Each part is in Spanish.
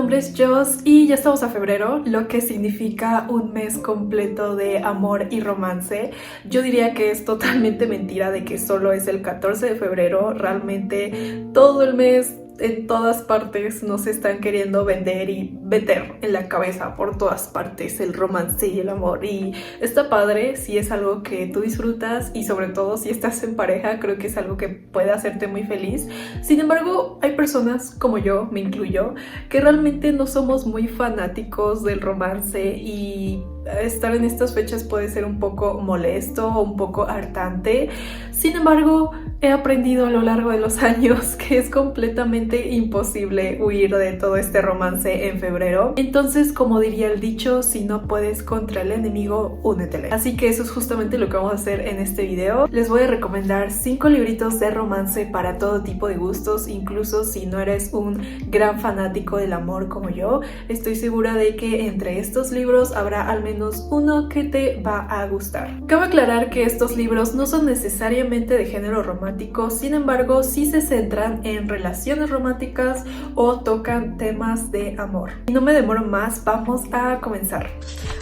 nombre es Joss y ya estamos a febrero, lo que significa un mes completo de amor y romance. Yo diría que es totalmente mentira de que solo es el 14 de febrero, realmente todo el mes en todas partes nos están queriendo vender y meter en la cabeza por todas partes el romance y el amor, y está padre si es algo que tú disfrutas y sobre todo si estás en pareja, creo que es algo que puede hacerte muy feliz. Sin embargo, hay personas como yo, me incluyo, que realmente no somos muy fanáticos del romance y estar en estas fechas puede ser un poco molesto o un poco hartante. Sin embargo, he aprendido a lo largo de los años que es completamente imposible huir de todo este romance en febrero. Entonces, como diría el dicho, si no puedes contra el enemigo, únetele. Así que eso es justamente lo que vamos a hacer en este video. Les voy a recomendar 5 libritos de romance para todo tipo de gustos, incluso si no eres un gran fanático del amor como yo. Estoy segura de que entre estos libros habrá al menos uno que te va a gustar. Cabe aclarar que estos libros no son necesariamente de género romántico, sin embargo sí se centran en relaciones románticas o tocan temas de amor. Y no me demoro más, vamos a comenzar.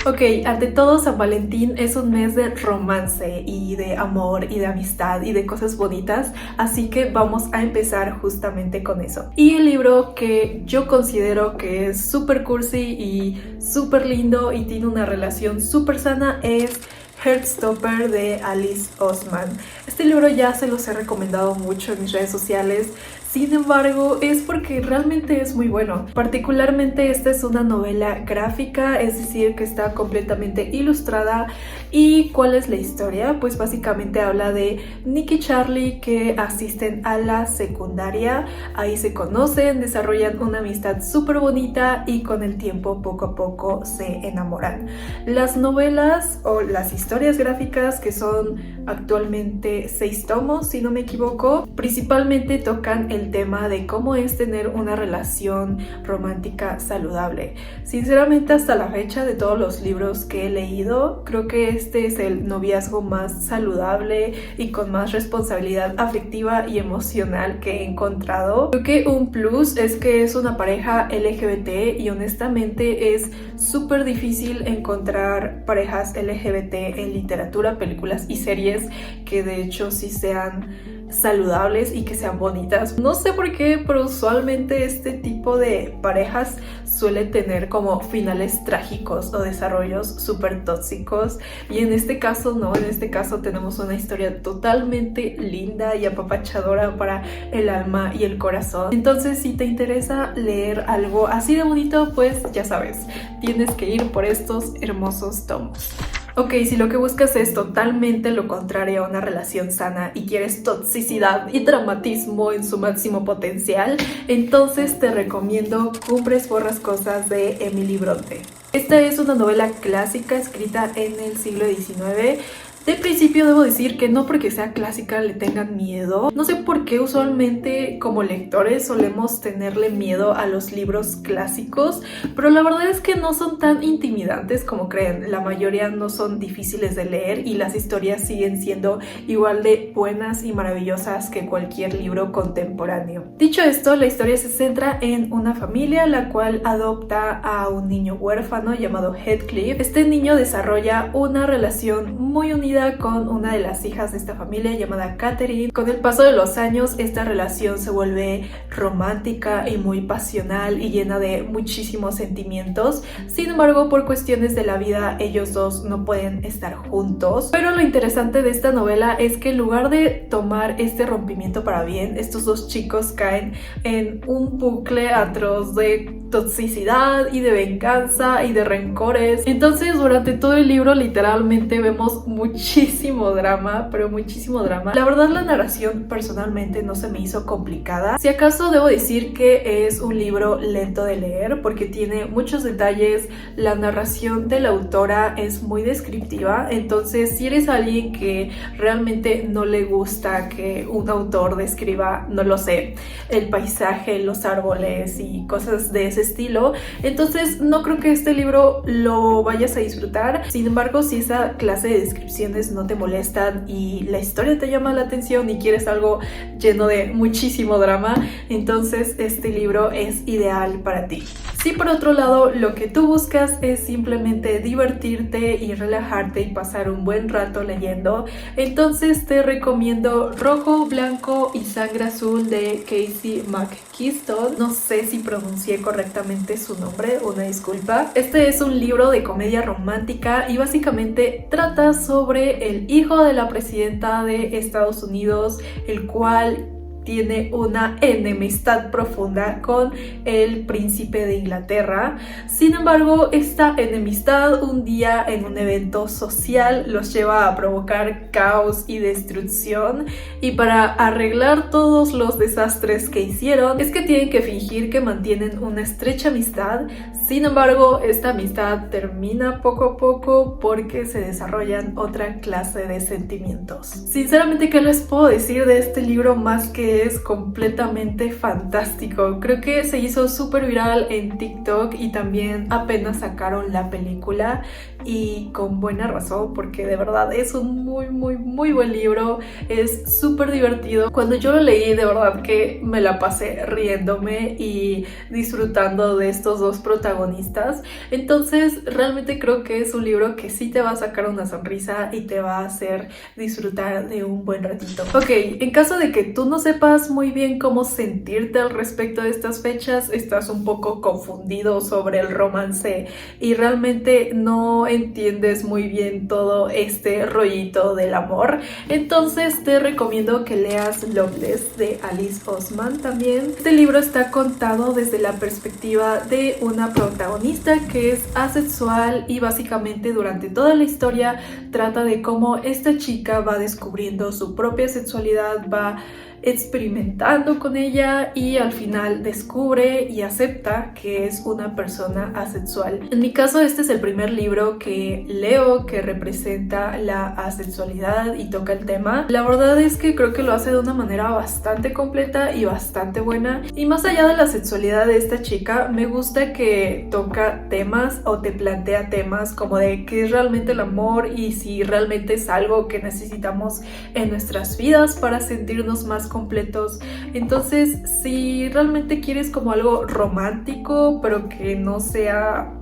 Ok, ante todo, San Valentín es un mes de romance y de amor y de amistad y de cosas bonitas, así que vamos a empezar justamente con eso. Y el libro que yo considero que es súper cursi y súper lindo y tiene una relación súper sana es Heartstopper de Alice Oseman. Este libro ya se los he recomendado mucho en mis redes sociales. Sin embargo, es porque realmente es muy bueno. Particularmente esta es una novela gráfica, es decir, que está completamente ilustrada. ¿Y cuál es la historia? Pues básicamente habla de Nick y Charlie que asisten a la secundaria. Ahí se conocen, desarrollan una amistad súper bonita y con el tiempo poco a poco se enamoran. Las novelas o las historias gráficas, que son actualmente 6 tomos si no me equivoco, principalmente tocan el tema de cómo es tener una relación romántica saludable. Sinceramente, hasta la fecha, de todos los libros que he leído, creo que este es el noviazgo más saludable y con más responsabilidad afectiva y emocional que he encontrado. Creo que un plus es que es una pareja LGBT y honestamente es súper difícil encontrar parejas LGBT en literatura, películas y series que de hecho sí sean saludables y que sean bonitas. No sé por qué, pero usualmente este tipo de parejas suele tener como finales trágicos o desarrollos súper tóxicos, y en este caso no, en este caso tenemos una historia totalmente linda y apapachadora para el alma y el corazón. Entonces, si te interesa leer algo así de bonito, pues ya sabes, tienes que ir por estos hermosos tomos. Ok, si lo que buscas es totalmente lo contrario a una relación sana y quieres toxicidad y dramatismo en su máximo potencial, entonces te recomiendo Cumbres Borrascosas de Emily Bronte. Esta es una novela clásica escrita en el siglo XIX. De principio debo decir que no porque sea clásica le tengan miedo. No sé por qué usualmente como lectores solemos tenerle miedo a los libros clásicos, pero la verdad es que no son tan intimidantes como creen. La mayoría no son difíciles de leer y las historias siguen siendo igual de buenas y maravillosas que cualquier libro contemporáneo. Dicho esto, la historia se centra en una familia la cual adopta a un niño huérfano llamado Heathcliff. Este niño desarrolla una relación muy unida con una de las hijas de esta familia llamada Catherine. Con el paso de los años, esta relación se vuelve romántica y muy pasional y llena de muchísimos sentimientos. Sin embargo, por cuestiones de la vida, ellos dos no pueden estar juntos. Pero lo interesante de esta novela es que en lugar de tomar este rompimiento para bien, estos dos chicos caen en un bucle atroz de toxicidad y de venganza y de rencores. Entonces, durante todo el libro literalmente vemos muchísimo drama, pero muchísimo drama. La verdad, la narración personalmente no se me hizo complicada. Si acaso debo decir que es un libro lento de leer porque tiene muchos detalles. La narración de la autora es muy descriptiva, entonces si eres alguien que realmente no le gusta que un autor describa, no lo sé, el paisaje, los árboles y cosas de ese estilo, entonces no creo que este libro lo vayas a disfrutar. Sin embargo, si esa clase de descripciones no te molestan y la historia te llama la atención y quieres algo lleno de muchísimo drama, entonces este libro es ideal para ti. Si por otro lado lo que tú buscas es simplemente divertirte y relajarte y pasar un buen rato leyendo, entonces te recomiendo Rojo, Blanco y Sangre Azul de Casey McKeeston. No sé si pronuncié correctamente su nombre, una disculpa. Este es un libro de comedia romántica y básicamente trata sobre el hijo de la presidenta de Estados Unidos, el cual tiene una enemistad profunda con el príncipe de Inglaterra. Sin embargo, esta enemistad un día en un evento social los lleva a provocar caos y destrucción, y para arreglar todos los desastres que hicieron es que tienen que fingir que mantienen una estrecha amistad. Sin embargo, esta amistad termina poco a poco porque se desarrollan otra clase de sentimientos. Sinceramente, ¿qué les puedo decir de este libro más que es completamente fantástico? Creo que se hizo súper viral en TikTok y también apenas sacaron la película, y con buena razón, porque de verdad es un muy buen libro. Es súper divertido. Cuando yo lo leí, de verdad que me la pasé riéndome y disfrutando de estos dos protagonistas. Entonces realmente creo que es un libro que sí te va a sacar una sonrisa y te va a hacer disfrutar de un buen ratito. Ok, en caso de que tú no sepas muy bien cómo sentirte al respecto de estas fechas, estás un poco confundido sobre el romance y realmente no entiendes muy bien todo este rollito del amor, entonces te recomiendo que leas Loveless de Alice Oseman también. Este libro está contado desde la perspectiva de una protagonista que es asexual y básicamente durante toda la historia trata de cómo esta chica va descubriendo su propia sexualidad, va experimentando con ella y al final descubre y acepta que es una persona asexual. En mi caso, este es el primer libro que leo que representa la asexualidad y toca el tema. La verdad es que creo que lo hace de una manera bastante completa y bastante buena, y más allá de la sexualidad de esta chica, me gusta que toca temas o te plantea temas como de qué es realmente el amor y si realmente es algo que necesitamos en nuestras vidas para sentirnos más completos. Entonces, si realmente quieres como algo romántico pero que no sea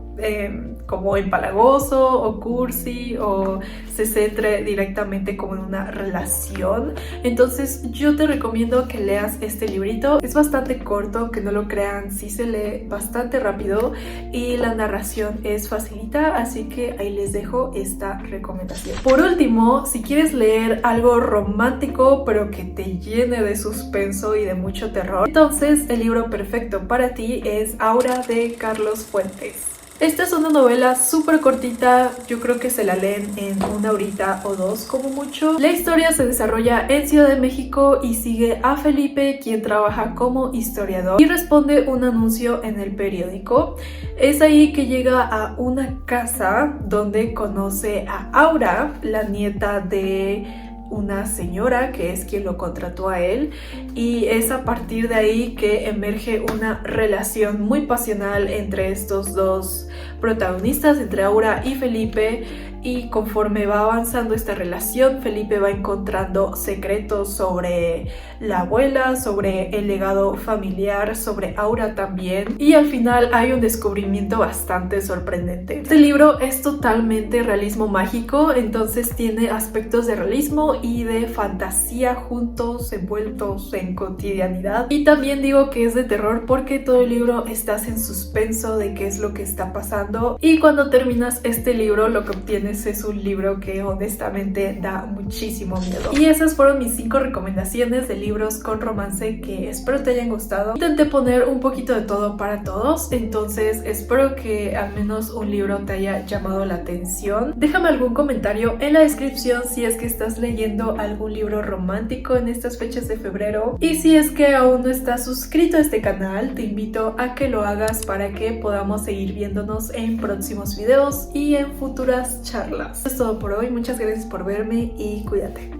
como empalagoso o cursi o se centre directamente como en una relación, entonces yo te recomiendo que leas este librito. Es bastante corto, aunque no lo crean, sí se lee bastante rápido y la narración es facilita, así que ahí les dejo esta recomendación. Por último, si quieres leer algo romántico pero que te llene de suspenso y de mucho terror, entonces el libro perfecto para ti es Aura de Carlos Fuentes. Esta es una novela súper cortita, yo creo que se la leen en una horita o dos como mucho. La historia se desarrolla en Ciudad de México y sigue a Felipe, quien trabaja como historiador y responde un anuncio en el periódico. Es ahí que llega a una casa donde conoce a Aura, la nieta de una señora que es quien lo contrató a él, y es a partir de ahí que emerge una relación muy pasional entre estos dos protagonistas, entre Aura y Felipe. Y conforme va avanzando esta relación, Felipe va encontrando secretos sobre la abuela, sobre el legado familiar, sobre Aura también, y al final hay un descubrimiento bastante sorprendente. Este libro es totalmente realismo mágico, entonces tiene aspectos de realismo y de fantasía juntos, envueltos en cotidianidad. Y también digo que es de terror porque todo el libro estás en suspenso de qué es lo que está pasando, y cuando terminas este libro lo que obtienes es un libro que honestamente da muchísimo miedo. Y esas fueron mis 5 recomendaciones de libros con romance que espero te hayan gustado. Intenté poner un poquito de todo para todos, entonces espero que al menos un libro te haya llamado la atención. Déjame algún comentario en la descripción si es que estás leyendo algún libro romántico en estas fechas de febrero, y si es que aún no estás suscrito a este canal, te invito a que lo hagas para que podamos seguir viéndonos en próximos videos y en futuras charlas. Es todo por hoy, muchas gracias por verme y cuídate.